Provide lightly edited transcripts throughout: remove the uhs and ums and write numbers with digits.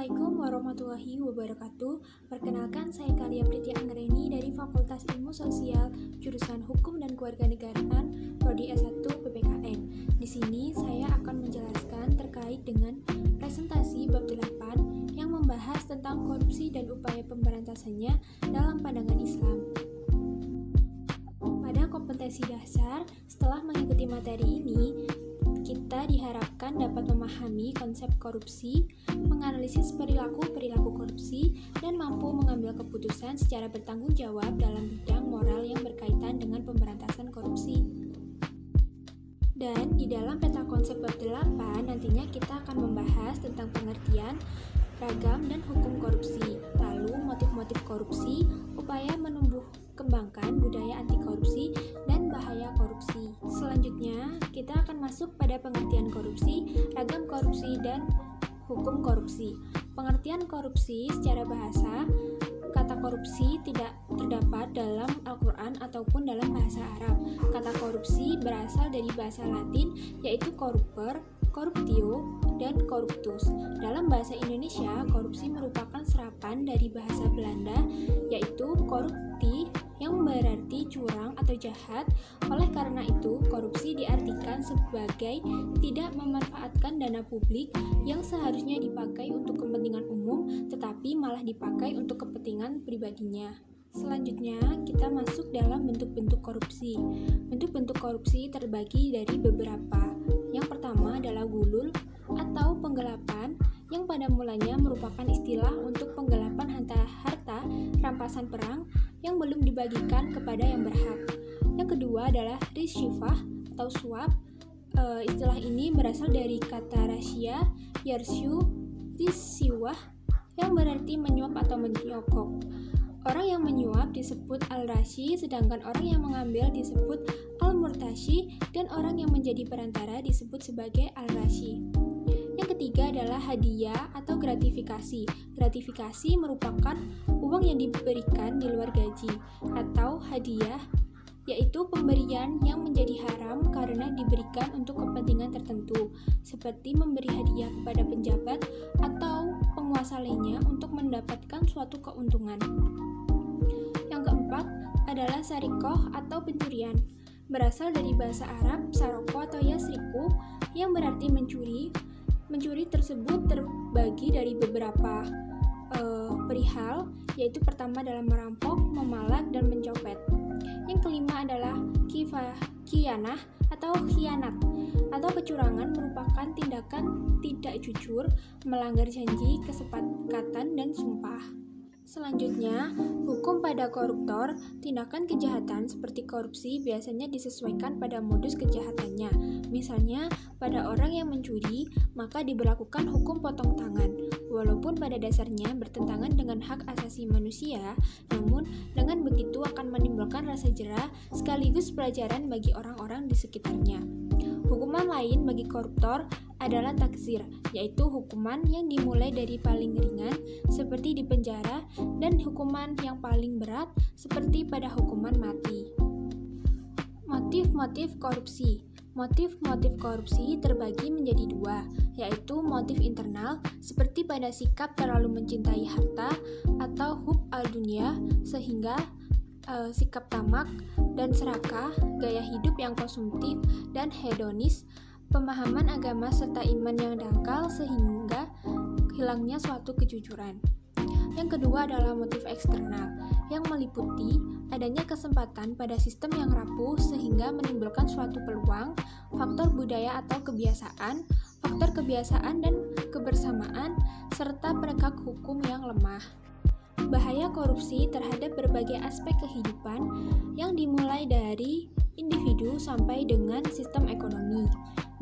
Assalamualaikum warahmatullahi wabarakatuh. Perkenalkan, saya Kalia Pritya Anggreni dari Fakultas Ilmu Sosial, jurusan Hukum dan Kewarganegaraan, Prodi S1 PPKN. Di sini saya akan menjelaskan terkait dengan presentasi bab 8 yang membahas tentang korupsi dan upaya pemberantasannya dalam pandangan Islam. Pada kompetensi dasar, setelah mengikuti materi ini, kita diharapkan dapat memahami konsep korupsi, menganalisis perilaku-perilaku korupsi, dan mampu mengambil keputusan secara bertanggung jawab dalam bidang moral yang berkaitan dengan pemberantasan korupsi. Dan di dalam peta konsep bab 8, nantinya kita akan membahas tentang pengertian, ragam, dan hukum korupsi, lalu motif-motif korupsi, upaya menumbuh kembangkan budaya anti korupsi, dan bahaya korupsi. Selanjutnya, kita akan masuk pada pengertian korupsi, ragam korupsi, dan hukum korupsi. Pengertian korupsi secara bahasa, kata korupsi tidak terdapat dalam Al-Quran ataupun dalam bahasa Arab. Kata korupsi berasal dari bahasa Latin, yaitu corruper, corruptio, dan corruptus. Dalam bahasa Indonesia, korupsi merupakan serapan dari bahasa Belanda, yaitu corruptie, yang berarti curang atau jahat. Oleh karena itu, korupsi diartikan sebagai tidak memanfaatkan dana publik yang seharusnya dipakai untuk kepentingan umum, tetapi malah dipakai untuk kepentingan pribadinya. Selanjutnya, kita masuk dalam bentuk-bentuk korupsi. Bentuk-bentuk korupsi terbagi dari beberapa. Yang pertama adalah gulul atau penggelapan, yang pada mulanya merupakan istilah untuk penggelapan harta rampasan perang yang belum dibagikan kepada yang berhak. Yang kedua adalah rishwah atau suap. Istilah ini berasal dari kata rasyia, yarsyu, rishwah, yang berarti menyuap atau menyokok. Orang yang menyuap disebut al-rashi, sedangkan orang yang mengambil disebut al-murtashi, dan orang yang menjadi perantara disebut sebagai al-rashi. Yang ketiga adalah hadiah atau gratifikasi. Gratifikasi merupakan uang yang diberikan di luar gaji, atau hadiah, yaitu pemberian yang menjadi haram karena diberikan untuk kepentingan tertentu, seperti memberi hadiah kepada penjabat atau penguasa lainnya untuk mendapatkan suatu keuntungan. Yang keempat adalah sarikoh atau pencurian. Berasal dari bahasa Arab saroko atau yasriku, yang berarti mencuri. Mencuri tersebut terbagi dari beberapa perihal, yaitu pertama adalah merampok, memalak, dan mencopet. Yang kelima adalah khianah atau khianat atau kecurangan, merupakan tindakan tidak jujur, melanggar janji, kesepakatan, dan sumpah. Selanjutnya, hukum pada koruptor. Tindakan kejahatan seperti korupsi biasanya disesuaikan pada modus kejahatannya. Misalnya, pada orang yang mencuri, maka diberlakukan hukum potong tangan. Walaupun pada dasarnya bertentangan dengan hak asasi manusia, namun dengan begitu akan menimbulkan rasa jera sekaligus pelajaran bagi orang-orang di sekitarnya. Hukuman lain bagi koruptor adalah takzir, yaitu hukuman yang dimulai dari paling ringan seperti dipenjara dan hukuman yang paling berat seperti pada hukuman mati. Motif-motif korupsi. Motif-motif korupsi terbagi menjadi dua, yaitu motif internal seperti pada sikap terlalu mencintai harta atau hub al-dunya sehingga sikap tamak dan serakah, gaya hidup yang konsumtif dan hedonis, pemahaman agama serta iman yang dangkal sehingga hilangnya suatu kejujuran. Yang kedua adalah motif eksternal, yang meliputi adanya kesempatan pada sistem yang rapuh sehingga menimbulkan suatu peluang, faktor budaya atau kebiasaan, faktor kebiasaan dan kebersamaan, serta penegak hukum yang lemah. Bahaya korupsi terhadap berbagai aspek kehidupan yang dimulai dari individu sampai dengan sistem ekonomi.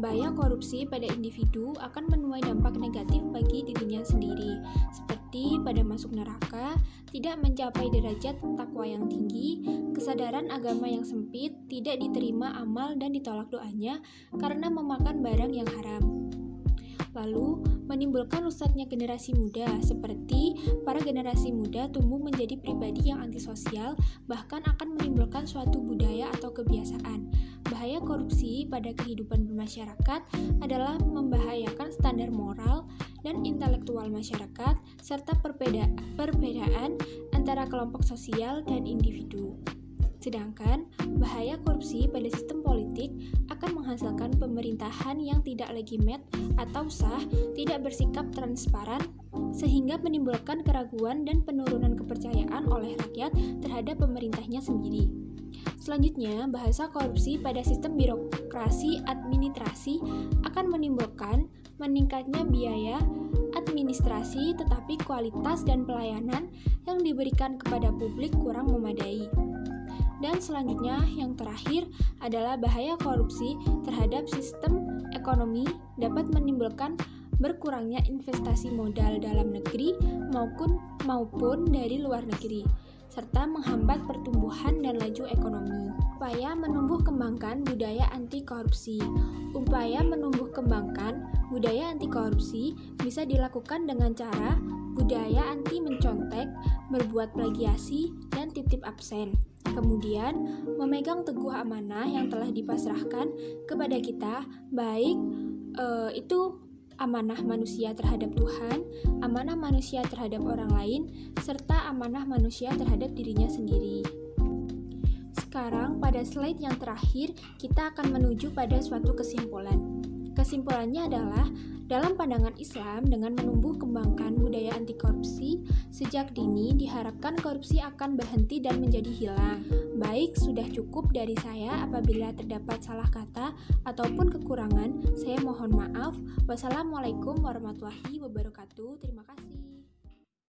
Bahaya korupsi pada individu akan menuai dampak negatif bagi dirinya sendiri, seperti pada masuk neraka, tidak mencapai derajat takwa yang tinggi, kesadaran agama yang sempit, tidak diterima amal dan ditolak doanya karena memakan barang yang haram. Lalu, menimbulkan rusaknya generasi muda, seperti para generasi muda tumbuh menjadi pribadi yang antisosial, bahkan akan menimbulkan suatu budaya atau kebiasaan. Bahaya korupsi pada kehidupan bermasyarakat adalah membahayakan standar moral dan intelektual masyarakat, serta perbedaan antara kelompok sosial dan individu. Sedangkan bahaya korupsi pada sistem politik akan menghasilkan pemerintahan yang tidak legitimate atau sah, tidak bersikap transparan, sehingga menimbulkan keraguan dan penurunan kepercayaan oleh rakyat terhadap pemerintahnya sendiri. Selanjutnya, bahasa korupsi pada sistem birokrasi administrasi akan menimbulkan meningkatnya biaya administrasi, tetapi kualitas dan pelayanan yang diberikan kepada publik kurang memadai. Dan selanjutnya, yang terakhir adalah bahaya korupsi terhadap sistem ekonomi dapat menimbulkan berkurangnya investasi modal dalam negeri maupun dari luar negeri, serta menghambat pertumbuhan dan laju ekonomi. Upaya menumbuh kembangkan budaya anti korupsi. Upaya menumbuh kembangkan budaya anti korupsi bisa dilakukan dengan cara budaya anti mencontek, berbuat plagiasi, dan titip absen. Kemudian, memegang teguh amanah yang telah dipasrahkan kepada kita, baik itu amanah manusia terhadap Tuhan, amanah manusia terhadap orang lain, serta amanah manusia terhadap dirinya sendiri. Sekarang, pada slide yang terakhir, kita akan menuju pada suatu kesimpulan. Kesimpulannya adalah, dalam pandangan Islam, dengan menumbuh kembangkan budaya anti korupsi sejak dini, diharapkan korupsi akan berhenti dan menjadi hilang. Baik, sudah cukup dari saya. Apabila terdapat salah kata ataupun kekurangan, saya mohon maaf. Wassalamualaikum warahmatullahi wabarakatuh. Terima kasih.